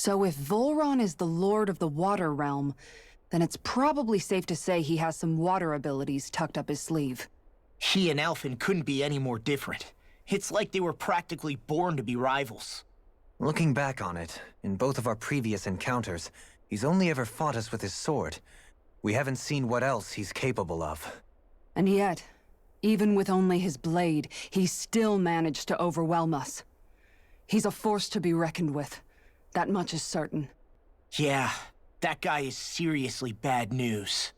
So if Volron is the lord of the water realm, then it's probably safe to say he has some water abilities tucked up his sleeve. He and Alphen couldn't be any more different. It's like they were practically born to be rivals. Looking back on it, in both of our previous encounters, he's only ever fought us with his sword. We haven't seen what else he's capable of. And yet, even with only his blade, he still managed to overwhelm us. He's a force to be reckoned with. That much is certain. Yeah, that guy is seriously bad news.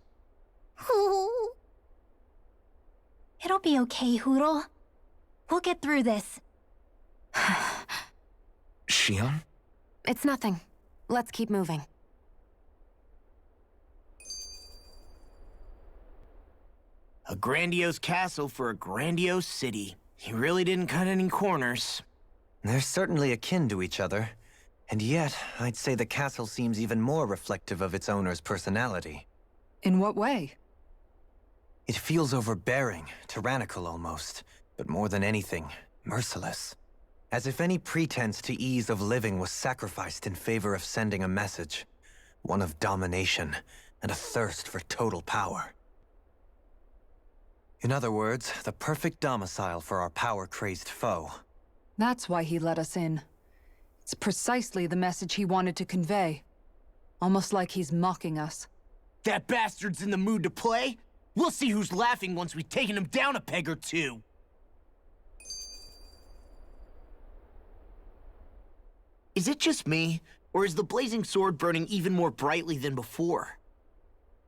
It'll be okay, Hootle. We'll get through this. Shion? It's nothing. Let's keep moving. A grandiose castle for a grandiose city. He really didn't cut any corners. They're certainly akin to each other. And yet, I'd say the castle seems even more reflective of its owner's personality. In what way? It feels overbearing, tyrannical almost, but more than anything, merciless. As if any pretense to ease of living was sacrificed in favor of sending a message. One of domination, and a thirst for total power. In other words, the perfect domicile for our power-crazed foe. That's why he let us in. It's precisely the message he wanted to convey. Almost like he's mocking us. That bastard's in the mood to play? We'll see who's laughing once we've taken him down a peg or two. Is it just me, or is the blazing sword burning even more brightly than before?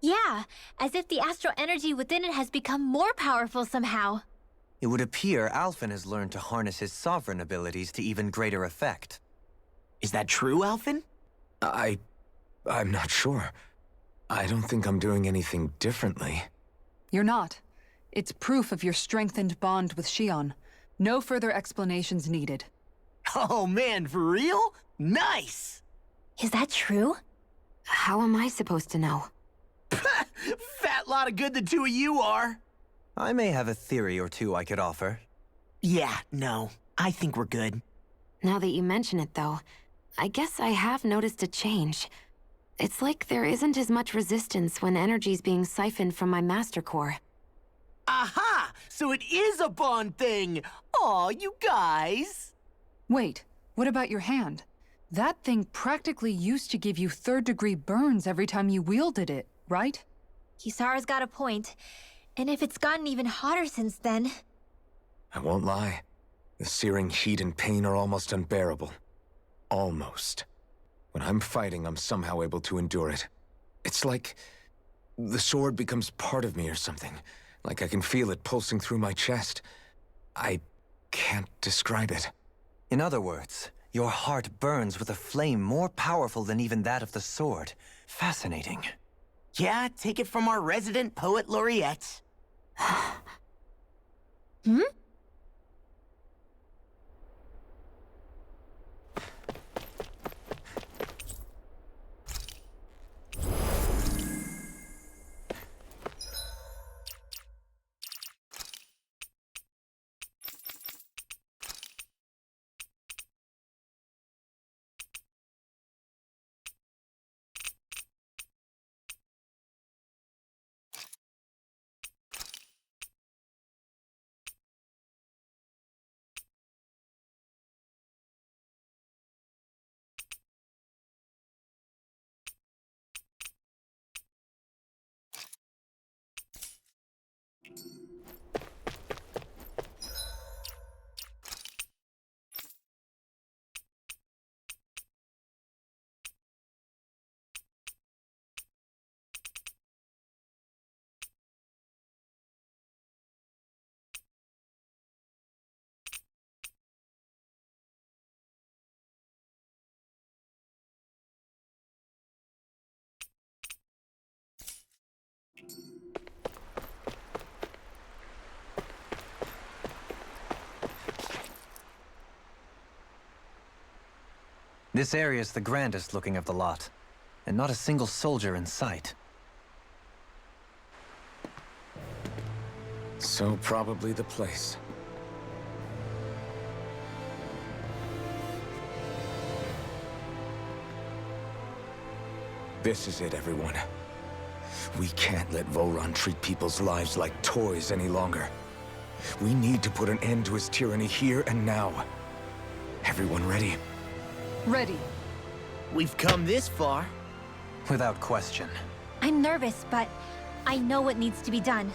Yeah, as if the astral energy within it has become more powerful somehow. It would appear Alphen has learned to harness his sovereign abilities to even greater effect. Is that true, Alphen? I'm not sure. I don't think I'm doing anything differently. You're not. It's proof of your strengthened bond with Shion. No further explanations needed. Oh man, for real? Nice! Is that true? How am I supposed to know? Fat lot of good the two of you are. I may have a theory or two I could offer. Yeah, no. I think we're good. Now that you mention it, though, I guess I have noticed a change. It's like there isn't as much resistance when energy's being siphoned from my master core. Aha! So it is a bond thing! Aw, you guys! Wait, what about your hand? That thing practically used to give you third-degree burns every time you wielded it, right? Kisara's got a point. And if it's gotten even hotter since then... I won't lie. The searing heat and pain are almost unbearable. Almost. When I'm fighting, I'm somehow able to endure it. It's like the sword becomes part of me or something. Like I can feel it pulsing through my chest. I can't describe it. In other words, your heart burns with a flame more powerful than even that of the sword. Fascinating. Yeah, take it from our resident poet laureate. Hmm? This area's the grandest looking of the lot, and not a single soldier in sight. So probably the place. This is it, everyone. We can't let Voron treat people's lives like toys any longer. We need to put an end to his tyranny here and now. Everyone ready? Ready. We've come this far. Without question. I'm nervous, but I know what needs to be done.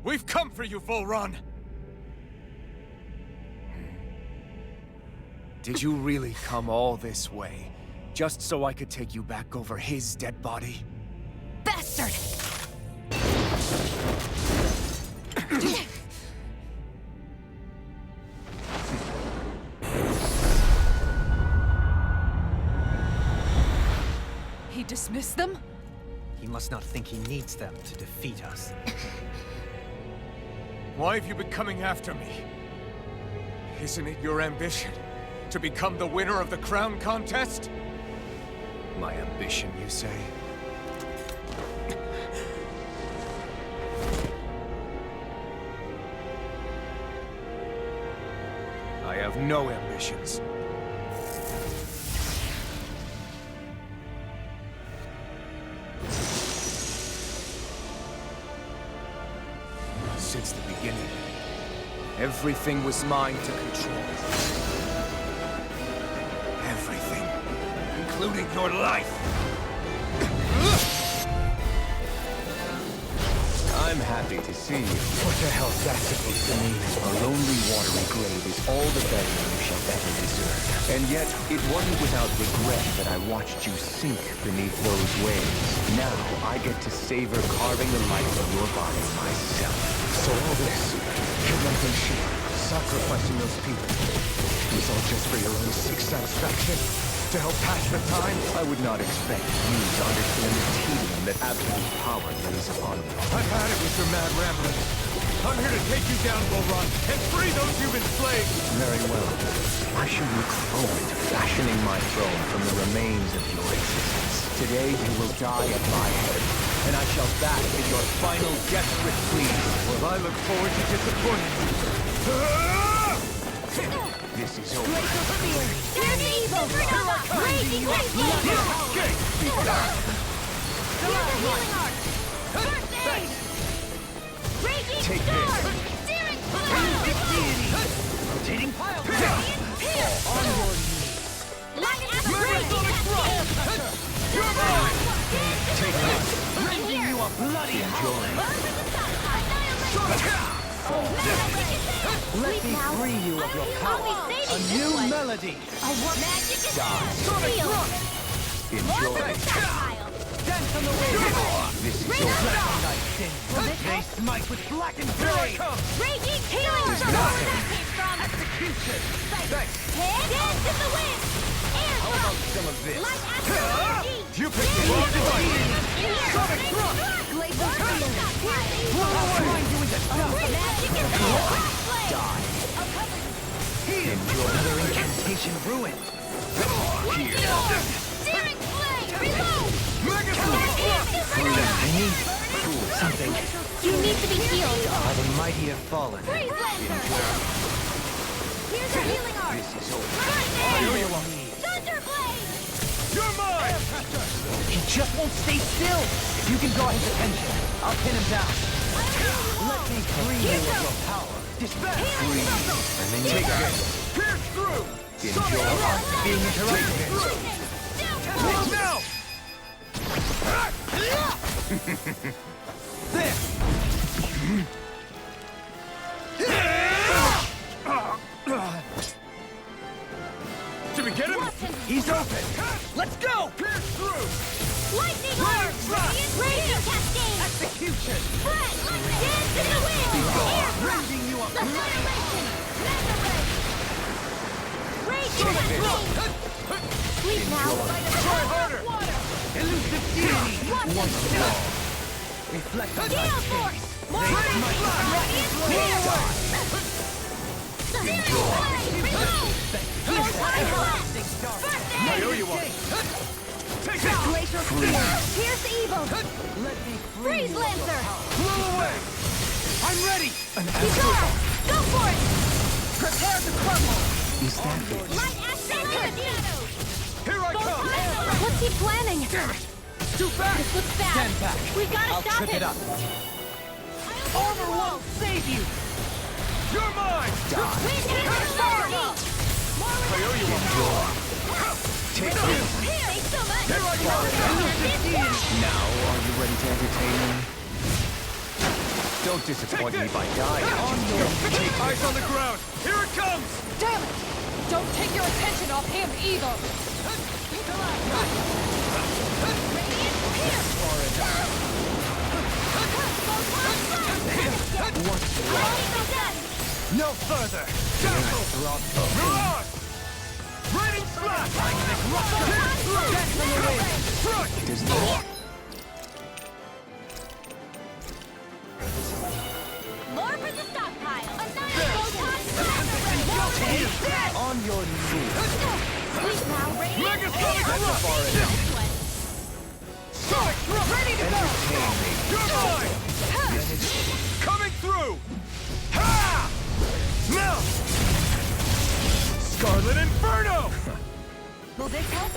We've come for you, Voron! Did you really come all this way, just so I could take you back over his dead body? Bastard! He dismissed them? He must not think he needs them to defeat us. Why have you been coming after me? Isn't it your ambition to become the winner of the crown contest? My ambition, you say? I have no ambitions. Since the beginning, everything was mine to control. Everything, including your life. I'm happy to see you. What the hell's that supposed to mean? A lonely, watery grave is all the burial you shall ever deserve. And yet, it wasn't without regret that I watched you sink beneath those waves. Now, I get to savor carving the life of your body myself. So all this, kidnapping sheep, sacrificing those people, was all just for your own sick satisfaction? To help pass the time? I would not expect you to understand the tedium that absolute power lays upon you. I've had it with your mad ramblings. I'm here to take you down, Voron, and free those you've enslaved! Very well. I shall look forward to fashioning my throne from the remains of your existence. Today you will die at my head, and I shall bask in your final desperate pleas. Will I look forward to disappointing you? This is over. There's evil! Raging Here's the healing arc! First aid! Raging Take storm! this. Searing pile! Rotating pile! On your knees! Light aspiration cascade! You're mine! Take this! Rending you a bloody Let me free you of your power. A new melody. Magic is sealed! Enjoy. Dance on the wind. This is Black your and night sin. They smite with blackened blade. Raging healing storm! That came from Execution. Dance in the wind! Air How about some of this? Light aspiration! You picked the wrong device! Sonic thrust! Glacial field! Grind you into dust. Magic is sealed! Die. Enjoy another incantation ruined. Searing flame! Reload! I need something. You need to be healed! How the mighty have fallen. Freeze Lancer! Here's our healing arc! This is over. Thunderblade! You're mine! He just won't stay still. If you can draw his attention, I'll pin him down. Let me free you of your power. Dispel. Free. And then take this. Pierce through. Enjoy being interrupted. Move now. There. Did we get him? He's open. Let's go. Pierce through. Lightning orb! Radiant cascade! Execution. Fred! Dance in the wind! Air thrust! Raising you up. Annihilation! Mega ray! Radiant cascade! Sleep now! Try harder. Elusive deity. Once more. Reflect on my Gale fate. force! More Take radiant! my Radiant Enjoy. Searing blade! Reload! Force-high blast! First I aid! owe you one. Take it. Glacial spear! Pierce evil! Let me Freeze lancer! blow away. I'm ready. Guitar! Go for it! Prepare to crumble. Is that it? Light accelerated shadows! Here I come. What's he planning? Damn it. Too fast. This looks bad. Stand back. We gotta I'll stop trip it up. Armor wall, Save you. You're mine. Wind authority! I owe you one. Take this. Thanks so much! Here I go. Now, are you ready to entertain me? Don't disappoint me by dying. On your feet. Eyes on the ground. Here it comes. Damn it! Don't take your attention off him either! No further. Mirage. Raining slash. Death from the wind. Front. There's more. More for the stockpile! On your knees. Sleep now, radiant! Megasonic Air! thrust. Sonic thrust. Ready to go. You're mine. Coming through. Ha! Now. Scarlet Inferno. Will this help?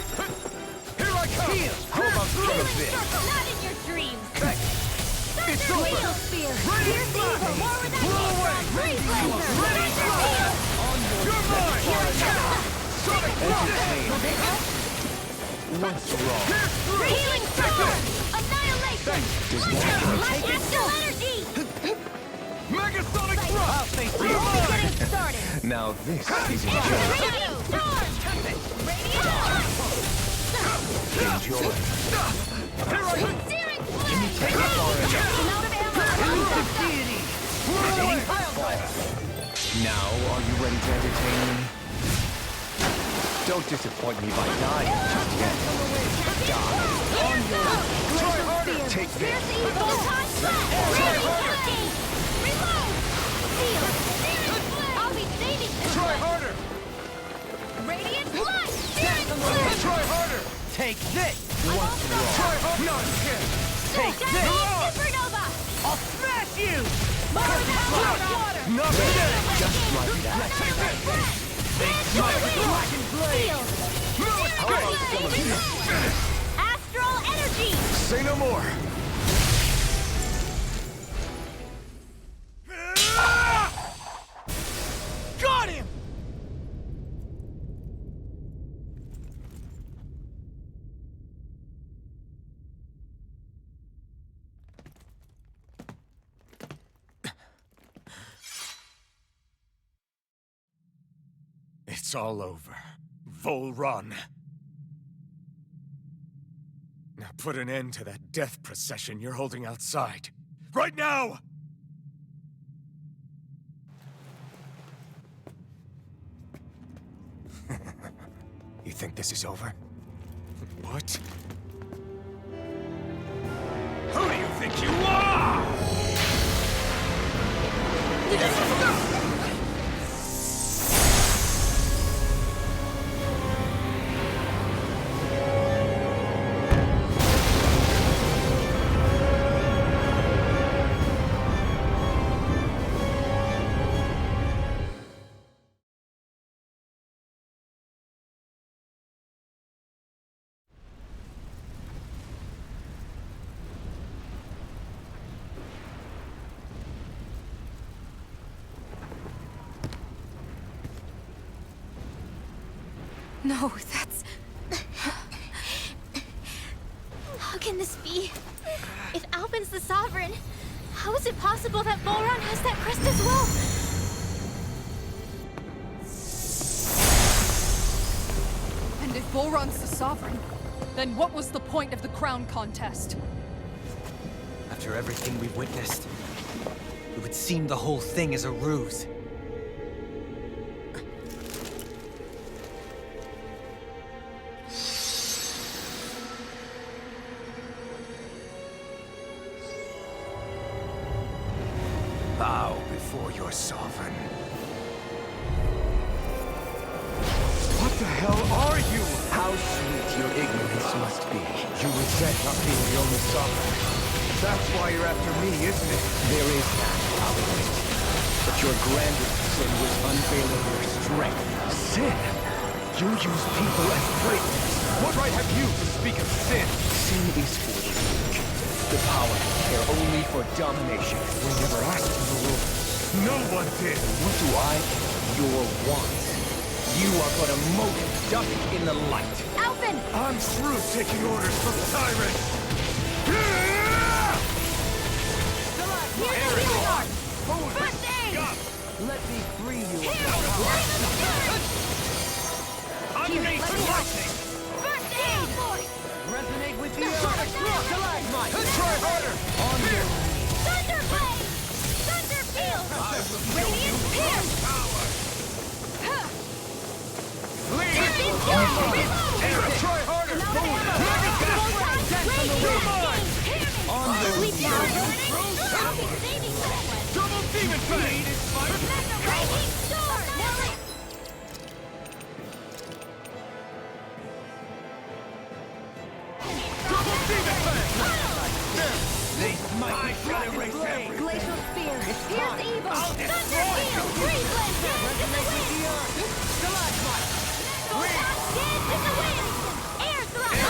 Here I come. How about some of this? Not in your dreams! It's Thunder over. wheel spear! Ready Pierce to fly. evil! More with that Blow heat away. from Freeze lancer! Ready to Thunder fly. wheel! You're mine. Sonic thrust. Will this help? What's wrong? Pierce through. Healing storm! Annihilation! Light astral energy! Megasonic thrust. We're only getting started! Now this is Radiant storm! Radiant enjoy. Here I am. Searing flame! Take it far enough. I'm out of ammo! Elusive deity. Now, are you ready to entertain me? Don't disappoint me by dying just yet. On your Try harder. Take this. Pierce evil! Radiant cascade! Reload! Seal! Searing flame! I'll be saving this Try one! harder. Radiant blood! Searing flame! Try harder. Take this. What's wrong? Try harder. Not again. Take this. Cascade supernova! I'll smash you. More power water! Not again. Just like that. Take this! My black and blade. Astral energy! Say no more. Got him. It's all over. Vol run. Now put an end to that death procession you're holding outside. Right now! You think this is over? What? Who do you think you are? No, that's... How can this be? If Alpin's the Sovereign, how is it possible that Volron has that crest as well? And if Volron's the Sovereign, then what was the point of the crown contest? After everything we've witnessed, it would seem the whole thing is a ruse. Bow before your sovereign. What the hell are you? How sweet your ignorance must be. You regret not being the only sovereign. That's why you're after me, isn't it? There is that, I'll admit. But your grandest sin was unveiling your strength. Sin? You use people as traitors. What right have you to speak of sin? Sin is for the weak. The power to care only for domination. We never asked you to rule. No one did. What do I care? Your wants. You are but a mote duck in the light. Alpin! I'm through taking orders from tyrants. Here's the healing art! First aid! Let me free you. Unleash lightning! First aid! Resonate with the earth. Stalagmite. Try harder. On your Thunder blade! Thunder field! Radiant pierce! Try harder. Sleep now! Double demon fang. Raging sword! Double demon fang. They smite. I shall erase everything. Glacial spear! Pierce evil! I'll Thunder destroy field! you. Breeze laser! Resonate with the earth. Stalagmite. Dance in the wind! Air thrust!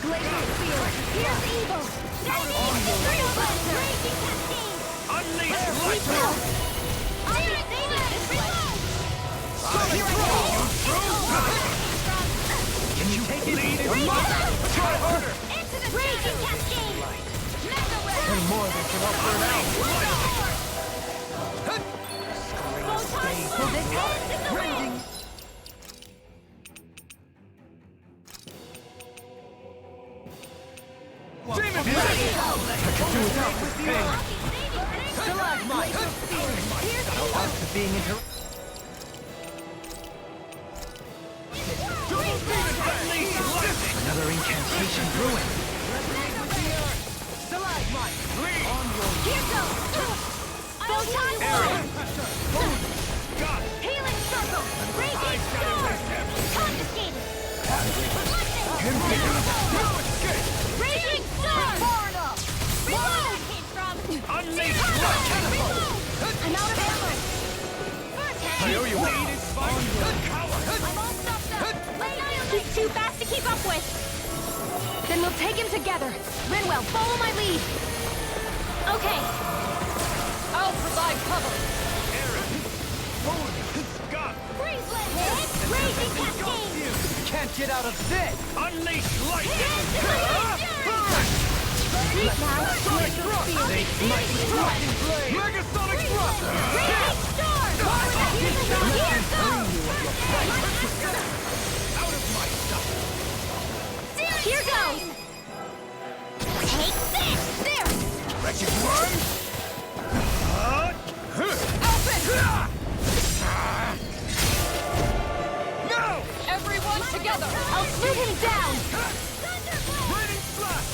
Glacial spear! Pierce evil! Breeze laser! Raging cascade! Unleash Sleep lightning. now! Iron Venus! Reload! Can you take it? Lead is mine. Try harder. Into the Raging cascade! Mega web! And more than can offer now. Photon blast! Dance in the wind! Demon blade. I could do without this pain. Stalagmite. Out to being Another incantation ruined. Stalagmite. Here goes! Photon blast! Healing circle! Raging sword! Confiscated! Raging sword! Reload! Unleash Reload! I'm out of ammo! I owe you one. I'm all stuffed up! He's too fast to keep up with! Then we'll take him together. Rinwell, follow my lead. Okay! I'll provide cover. Freeze blade! Raging cascade! Can't get out of this. Unleash lightning. Sleep now! Glacial spear! Lightning blade. Megasonic thrust. Raging storm! Here goes! Out of my sight. Here goes! Take this! There! Wretched worm. No! Everyone together! I'll shoot him down. Raining blast.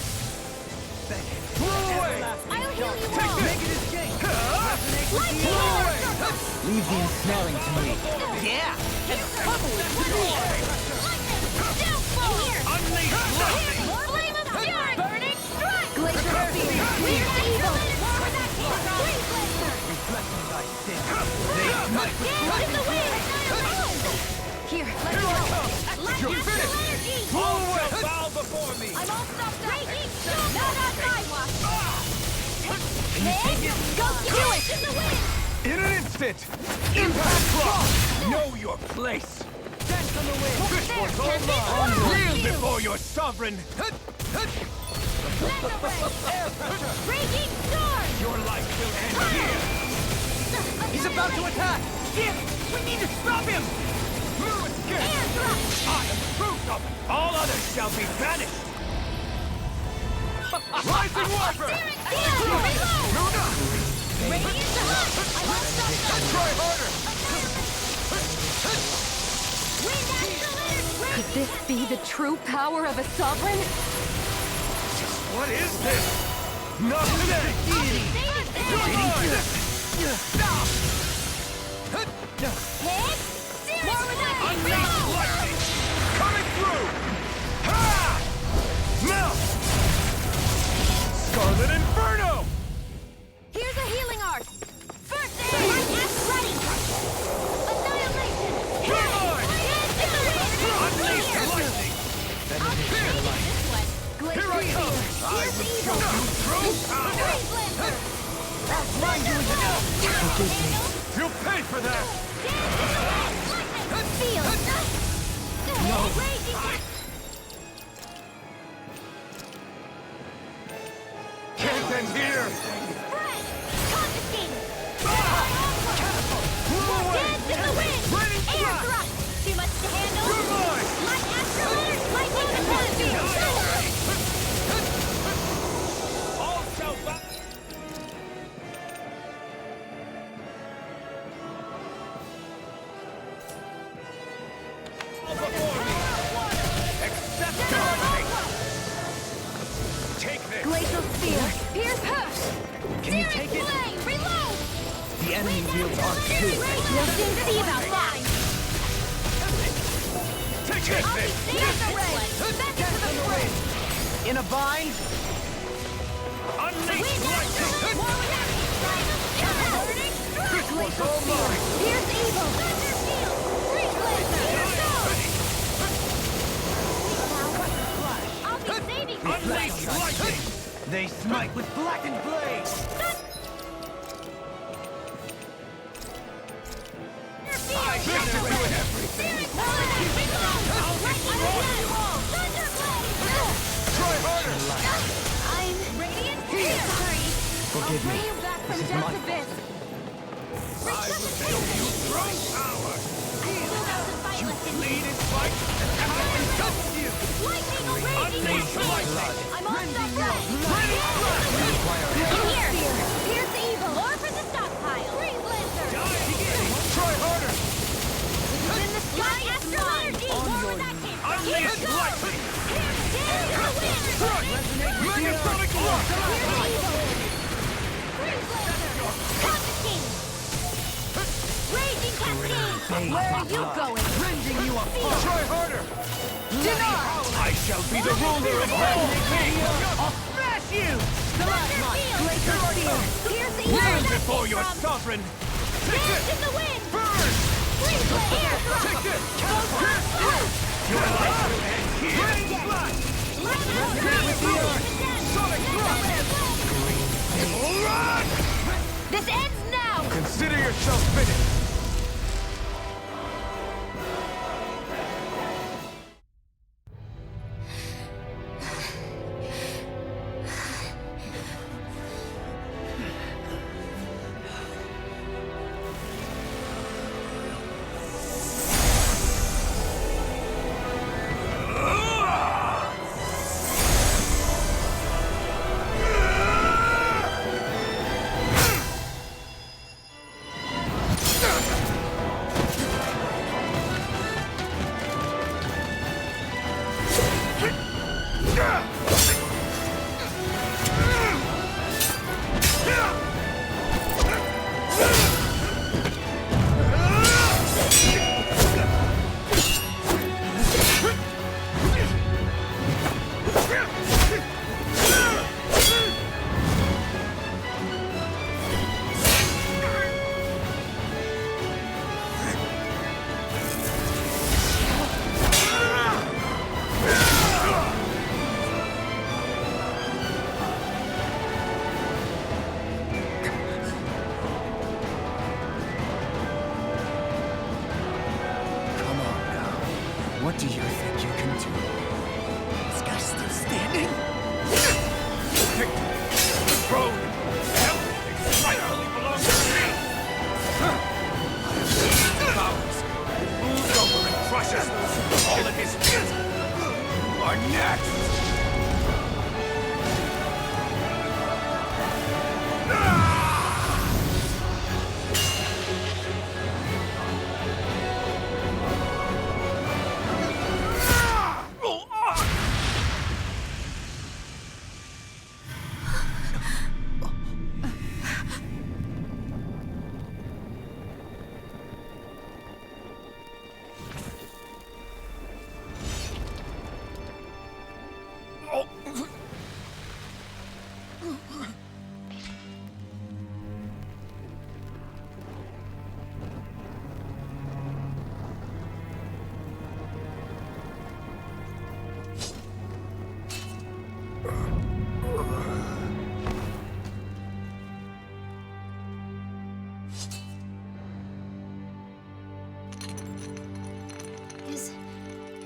Blow away. I'll heal you Take all! this. Make it escape. Lightning Blow away. Leave the ensnaring to me. Yeah! Downfall! Here! Unleash lightning. Flame of fury! Burning strike! Glacial spear. Here's evil! Where that came from! Freeze blaster! Reflecting thy sin. Dance in the wind! Here, let Here me I go. come. Lightning You're finished. energy! Blow away. Bow before me. I'm all stuffed up! Raging storm! No, not sidewalk! Can you take it? Go do it! In the wind! In an instant. Impact cross. Know your place. This one's all mine! Kneel before your sovereign! Raging storm! Your life will end here! He's about to attack! Skip! We need to stop him! Move, Skip! I am proof of it! All others shall be banished! Rising Warper! Try harder! Could this be the true power of a sovereign? What is this? Not today! Unleash lightning! Coming through! Ha! Now! Scarlet Inferno! Here's a healing art! First aid! Ready! Annihilation! Come on! Unleash Here! lightning! I'll be saving this one! Here I come! I will show you true power! I'll grind you into dust! You'll pay for that! Feel! No! Can't end here! Confiscating! Move away! Dance in the wind! Raining Air blast! thrust! Too much to handle? You're mine! Light astrolator! Lightning capacity! All shall bow! All before me! Accept charging! Take this! Glacial spear! Pierce her! Can you take it? Flame! Reload! The enemy wields arc too. We'll soon see about that! Take this! In a bind? Unleash lightning! This was all mine! Here's evil! I'll be saving you! Unleash lightning! They smite with blackened blades! I shall do everything! Try harder! I'm radiant here! Forgive me. This is my I will show you true power! You bleed and fight, and I will touch you! Lightning will raging Unleash lightning! I'm on stop right! Raining blast! Here! Here's the evil! More for the stockpile! Freeze Lancer! Try harder! In the sky! Astral energy! More where that came from! Unleash lightning! Dance in the wind! Megasonic rock! Here's the evil! Freeze Lancer! Confiscating! Raging cascade! Where are you going? Rending you apart! Try harder! Denied! I shall be the ruler of all things! I'll smash you! Glacier Steel! Here's the evil! Kneel that before came your from. sovereign! Take Dance this! in the wind! Burn! Freeze Lancer! Take this! Your life will end here! Raining blast! Sonic thrust! Run! This ends now! Consider yourself finished! do you think you can do? This guy's still standing? The throne, everything rightfully belongs to me! Powers, moves over and crushes those who fall at his feet! You are next!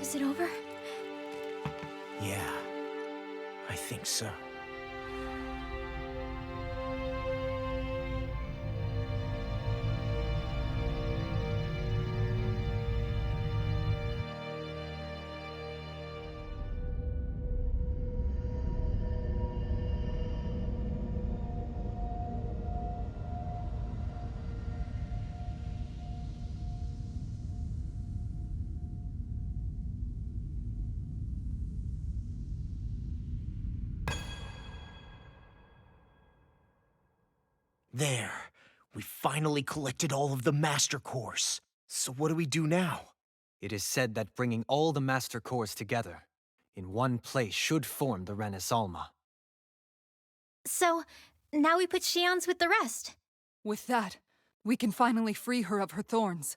Is it over? Yeah, I think so. There. We finally collected all of the Master Cores. So what do we do now? It is said that bringing all the Master Cores together in one place should form the Alma. So, now we put Shion's with the rest. With that, we can finally free her of her thorns.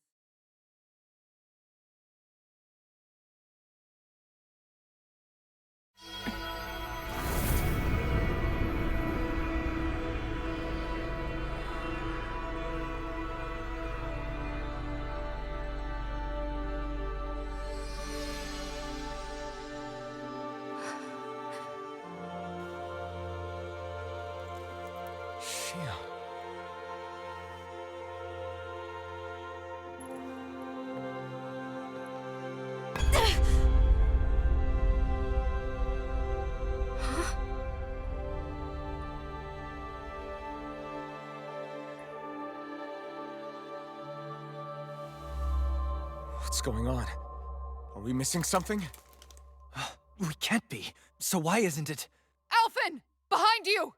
What's going on? Are we missing something? We can't be. So why isn't it? Alphen! Behind you!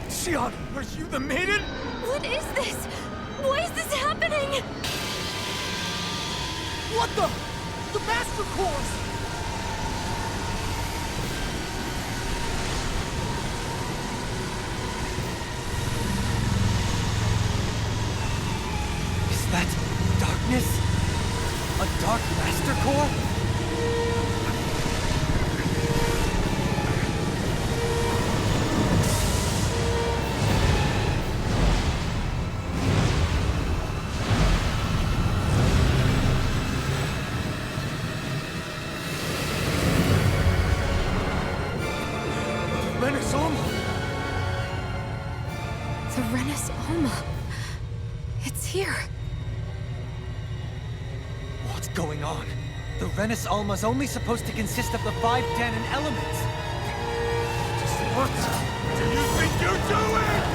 Shion, are you the maiden? What is this? Why is this happening? What the? The Master Cores! Is that darkness? A dark Master Core? Alma. It's here. What's going on? The Alma's only supposed to consist of the 5 Danon elements. Just what do you think you're doing?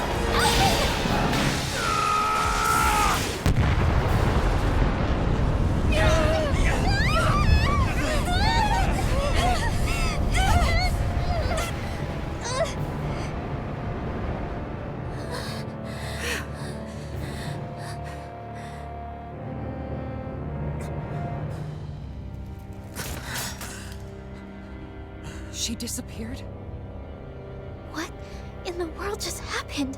She disappeared? What in the world just happened?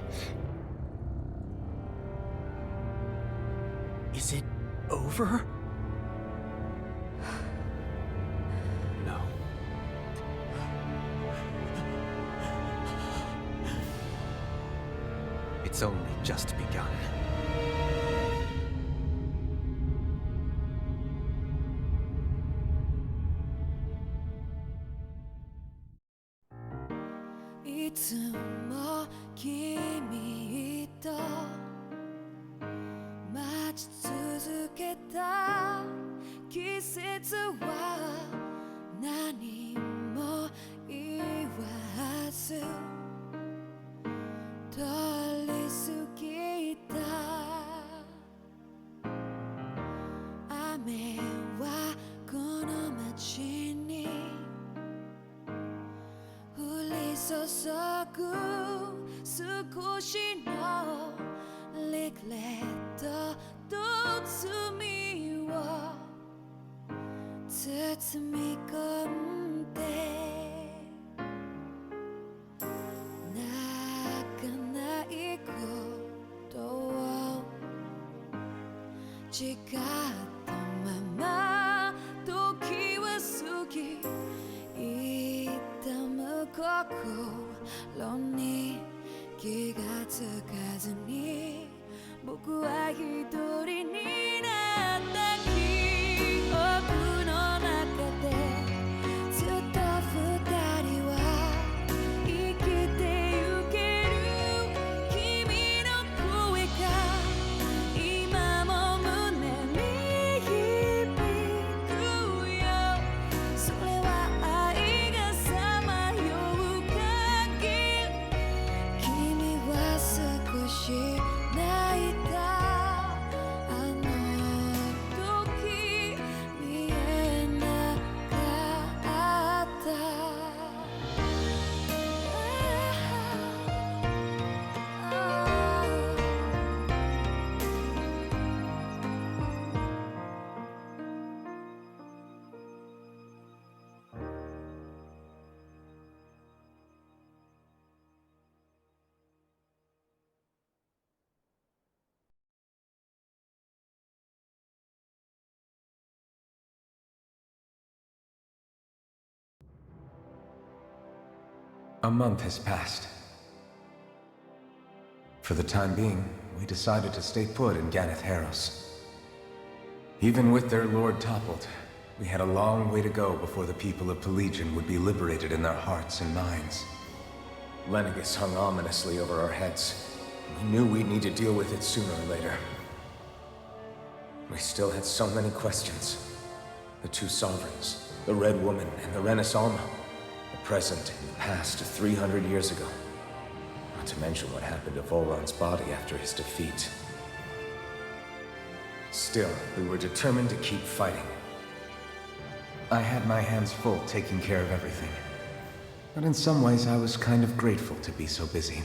over? No. It's only just begun. A month has passed. For the time being, we decided to stay put in Ganeth Haros. Even with their lord toppled, we had a long way to go before the people of Pelegion would be liberated in their hearts and minds. Lenegis hung ominously over our heads. We knew we'd need to deal with it sooner or later. We still had so many questions. The two sovereigns, the Red Woman and the Renaissance, the present and the past of 300 years ago. Not to mention what happened to Volron's body after his defeat. Still, we were determined to keep fighting. I had my hands full taking care of everything. But in some ways, I was kind of grateful to be so busy.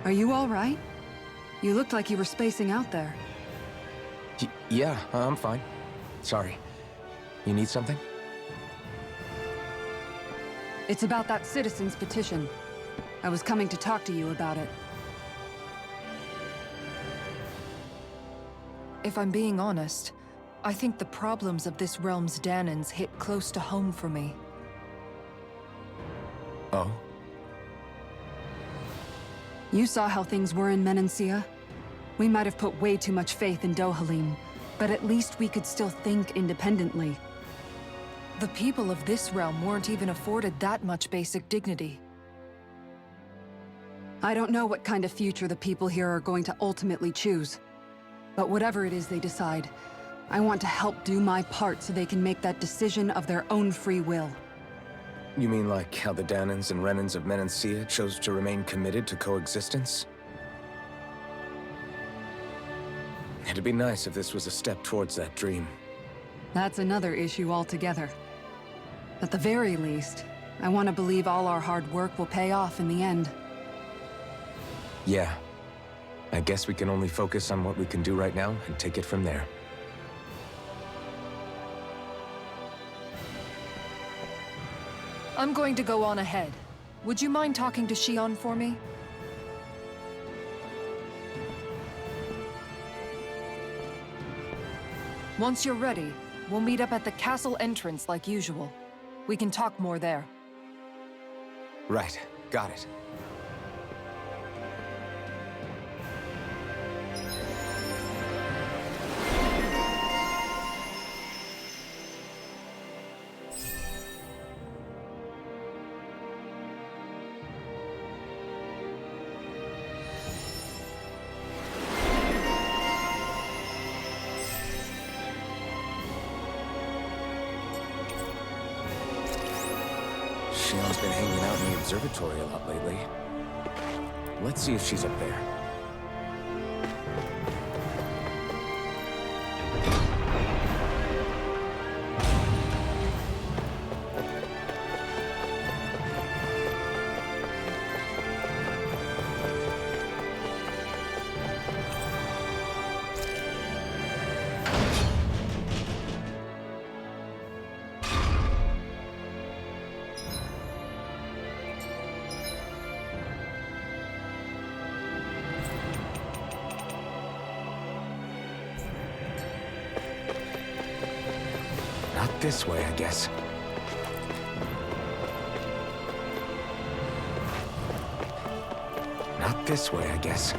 Are you all right? You looked like you were spacing out there. Yeah, I'm fine. Sorry. You need something? It's about that citizen's petition. I was coming to talk to you about it. If I'm being honest, I think the problems of this realm's Danans hit close to home for me. Oh? You saw how things were in Menancia. We might have put way too much faith in Dohalim, but at least we could still think independently. The people of this realm weren't even afforded that much basic dignity. I don't know what kind of future the people here are going to ultimately choose. But whatever it is they decide, I want to help do my part so they can make that decision of their own free will. You mean like how the Danans and Renans of Menancia chose to remain committed to coexistence? It'd be nice if this was a step towards that dream. That's another issue altogether. At the very least, I want to believe all our hard work will pay off in the end. Yeah. I guess we can only focus on what we can do right now and take it from there. I'm going to go on ahead. Would you mind talking to Shion for me? Once you're ready, we'll meet up at the castle entrance like usual. We can talk more there. Right. Got it. Shion's been hanging out in the observatory a lot lately. Let's see if she's up there. Not this way, I guess. Not this way, I guess.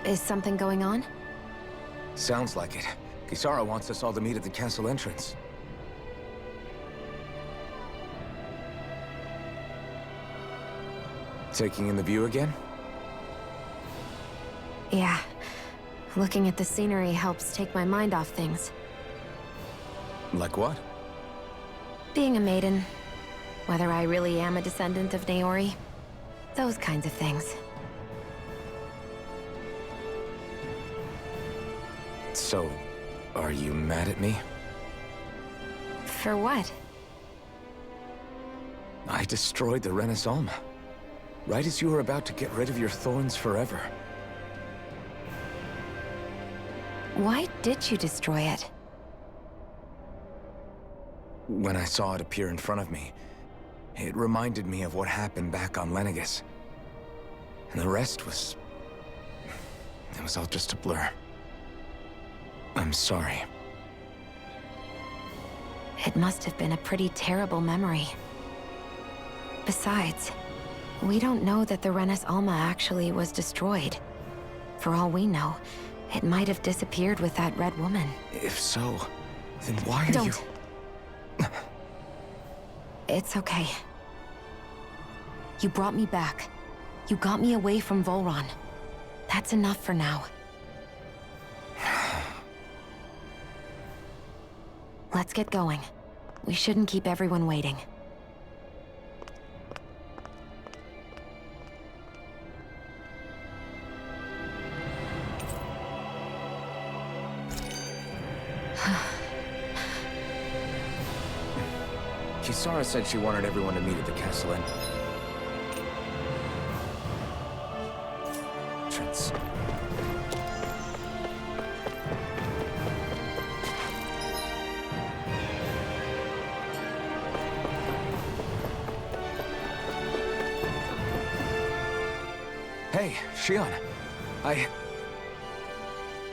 Is something going on? Sounds like it. Kisara wants us all to meet at the castle entrance. Taking in the view again? Yeah. Looking at the scenery helps take my mind off things. Like what? Being a maiden. Whether I really am a descendant of Naori. Those kinds of things. So, are you mad at me? For what? I destroyed the Renaissance. Right as you were about to get rid of your thorns forever. Why did you destroy it? When I saw it appear in front of me, it reminded me of what happened back on Lenegus. And the rest was... it was all just a blur. I'm sorry. It must have been a pretty terrible memory. Besides, we don't know that the Renis Alma actually was destroyed. For all we know, it might have disappeared with that red woman. If so, then why are you... Don't. It's okay. You brought me back. You got me away from Volron. That's enough for now. Let's get going. We shouldn't keep everyone waiting. Kisara said she wanted everyone to meet at the castle entrance. Hey, Shion.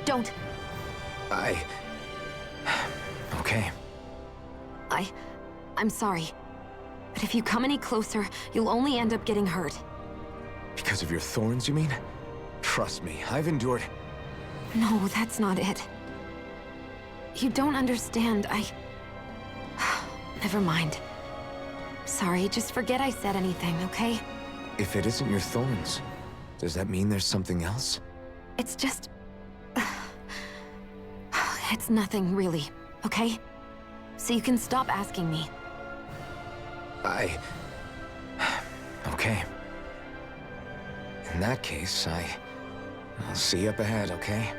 Don't. Okay. I'm sorry. But if you come any closer, you'll only end up getting hurt. Because of your thorns, you mean? Trust me, I've endured... No, that's not it. You don't understand, Never mind. Sorry, just forget I said anything, okay? If it isn't your thorns, does that mean there's something else? It's just... It's nothing, really, okay? So you can stop asking me. Okay. In that case, I'll see you up ahead, okay?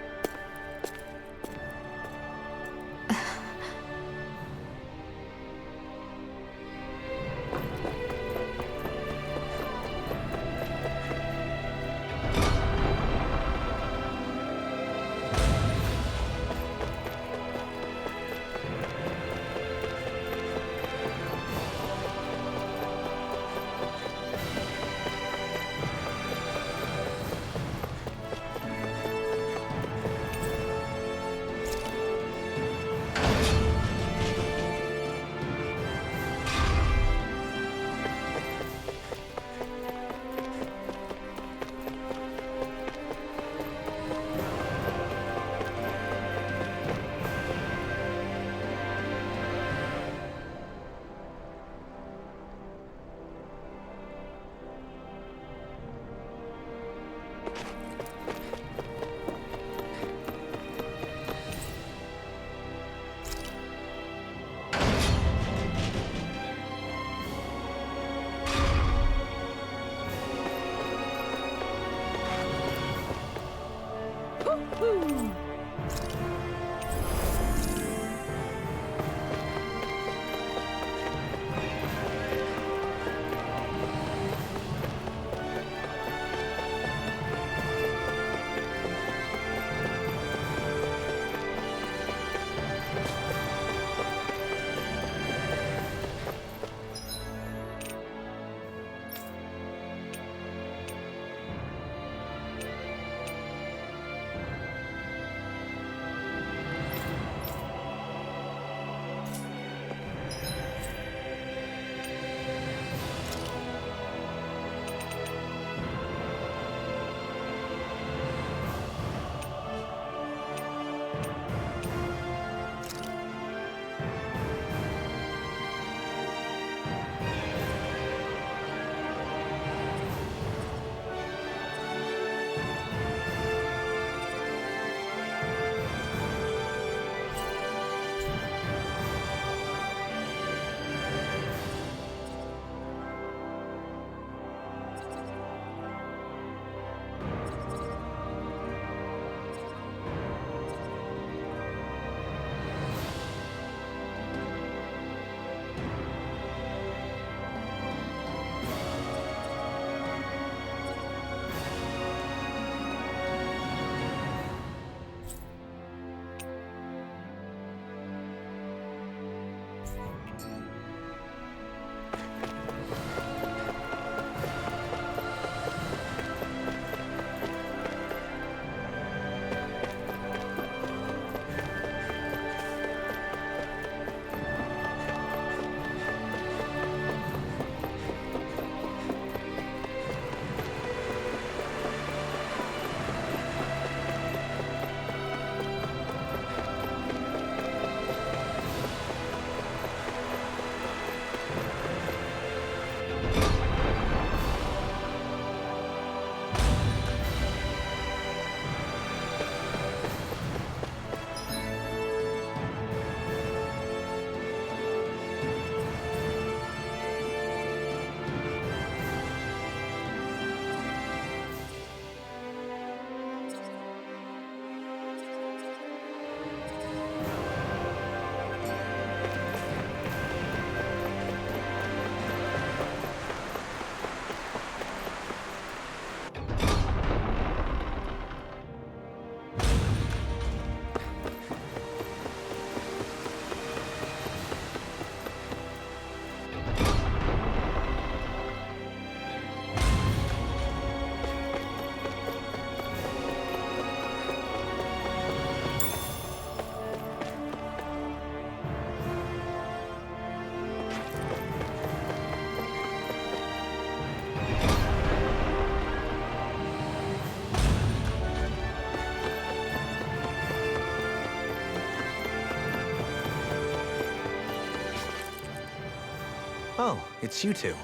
Oh, it's you two.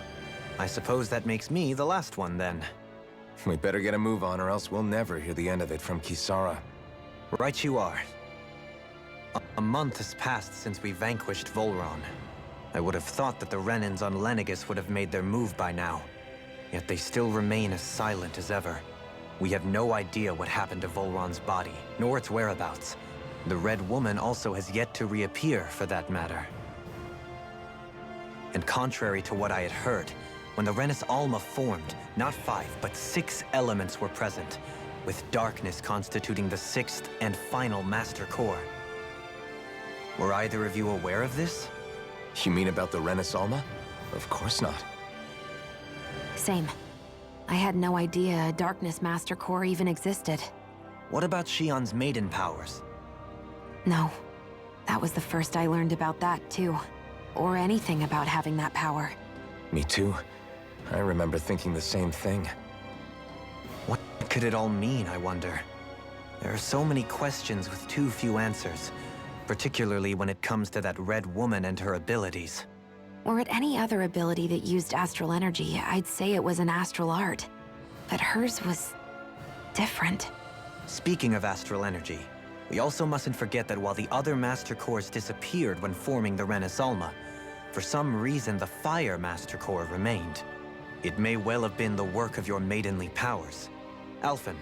I suppose that makes me the last one, then. We better get a move on, or else we'll never hear the end of it from Kisara. Right you are. A month has passed since we vanquished Volron. I would have thought that the Renans on Lenegis would have made their move by now. Yet they still remain as silent as ever. We have no idea what happened to Volron's body, nor its whereabouts. The Red Woman also has yet to reappear, for that matter. And contrary to what I had heard, when the Renis Alma formed, not 5, but 6 elements were present, with darkness constituting the 6th and final Master Core. Were either of you aware of this? You mean about the Renis Alma? Of course not. Same. I had no idea a Darkness Master Core even existed. What about Shion's maiden powers? No. That was the first I learned about that, too. Or anything about having that power. Me too. I remember thinking the same thing. What could it all mean, I wonder? There are so many questions with too few answers, particularly when it comes to that Red Woman and her abilities. Were it any other ability that used astral energy, I'd say it was an astral art. But hers was different. Speaking of astral energy, we also mustn't forget that while the other Master Cores disappeared when forming the Renis Alma, for some reason the Fire Master Core remained. It may well have been the work of your maidenly powers. Alphen,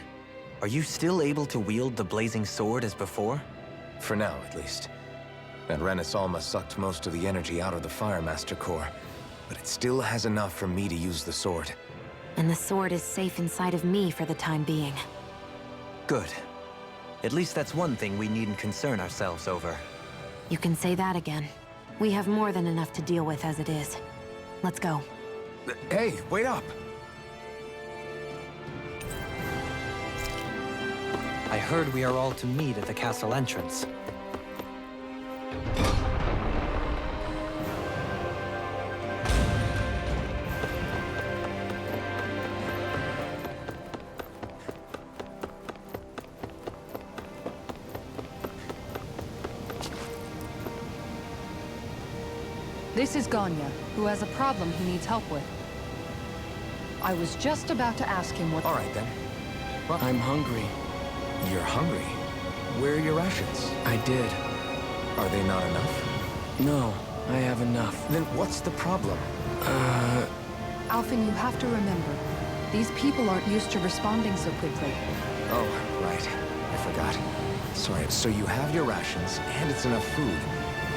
are you still able to wield the blazing sword as before? For now, at least. That Renis Alma sucked most of the energy out of the Fire Master Core, but it still has enough for me to use the sword. And the sword is safe inside of me for the time being. Good. At least that's one thing we needn't concern ourselves over. You can say that again. We have more than enough to deal with as it is. Let's go. Hey, wait up! I heard we are all to meet at the castle entrance. This is Ganya, who has a problem he needs help with. I was just about to ask him what— All right, then. Well, I'm hungry. you're hungry. Where are your rations? I did. Are they not enough? No, I have enough. Then what's the problem? Alphen, you have to remember, these people aren't used to responding so quickly. Oh, right. I forgot. Sorry, so you have your rations, and it's enough food,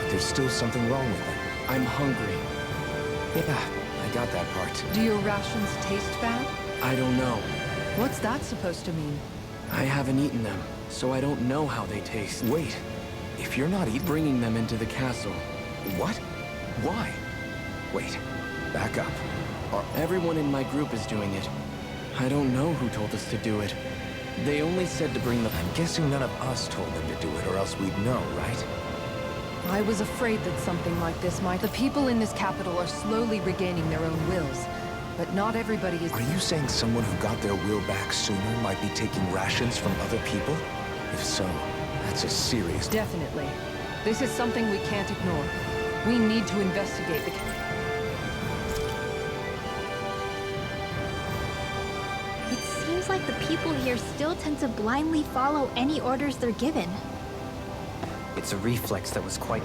but there's still something wrong with them. I'm hungry. Yeah, I got that part. Do your rations taste bad? I don't know. What's that supposed to mean? I haven't eaten them, so I don't know how they taste. Wait, if you're not eating— Bringing them into the castle. What? Why? Wait, back up. Everyone in my group is doing it. I don't know who told us to do it. They only said to bring the— I'm guessing none of us told them to do it, or else we'd know, right? I was afraid that something like this might— The people in this capital are slowly regaining their own wills, but not everybody is— Are you saying someone who got their will back sooner might be taking rations from other people? If so, that's a serious— Definitely. This is something we can't ignore. We need to investigate the— It seems like the people here still tend to blindly follow any orders they're given. It's a reflex that was quite—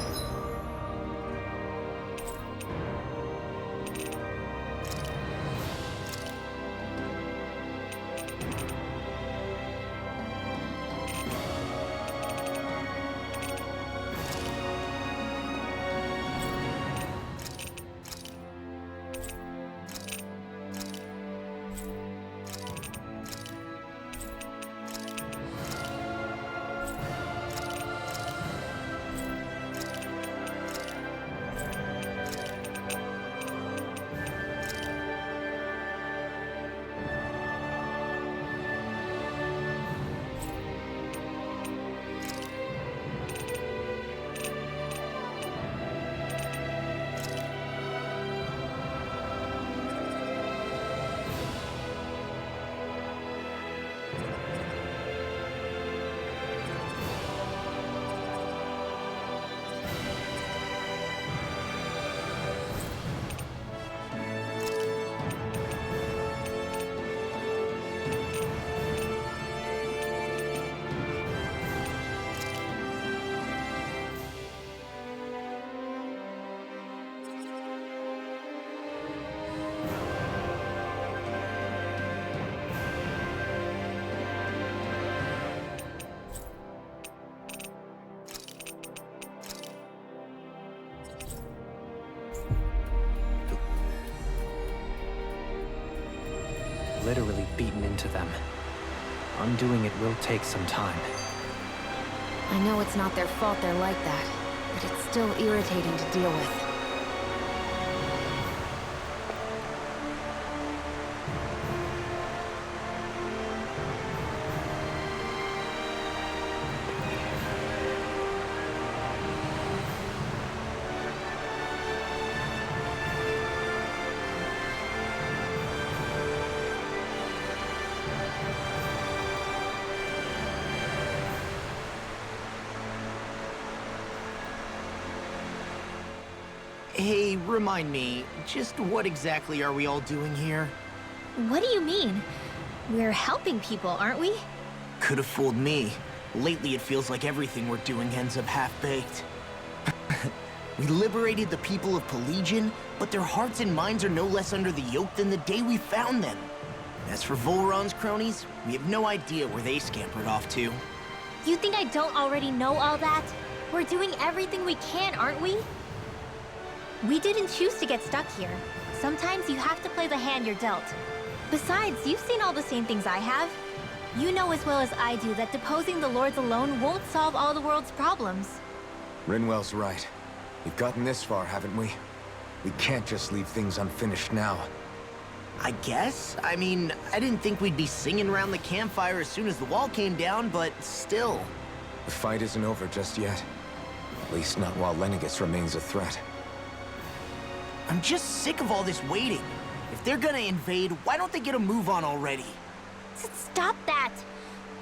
literally beaten into them. Undoing it will take some time. I know it's not their fault they're like that, but it's still irritating to deal with. Hey, remind me, just what exactly are we all doing here? What do you mean? We're helping people, aren't we? Could have fooled me. Lately it feels like everything we're doing ends up half-baked. We liberated the people of Pelegion, but their hearts and minds are no less under the yoke than the day we found them. As for Volron's cronies, we have no idea where they scampered off to. You think I don't already know all that? We're doing everything we can, aren't we? We didn't choose to get stuck here. Sometimes you have to play the hand you're dealt. Besides, you've seen all the same things I have. You know as well as I do that deposing the lords alone won't solve all the world's problems. Rinwell's right. We've gotten this far, haven't we? We can't just leave things unfinished now. I guess? I mean, I didn't think we'd be singing around the campfire as soon as the wall came down, but still. The fight isn't over just yet. At least not while Lenegis remains a threat. I'm just sick of all this waiting. If they're gonna invade, why don't they get a move on already? Stop that!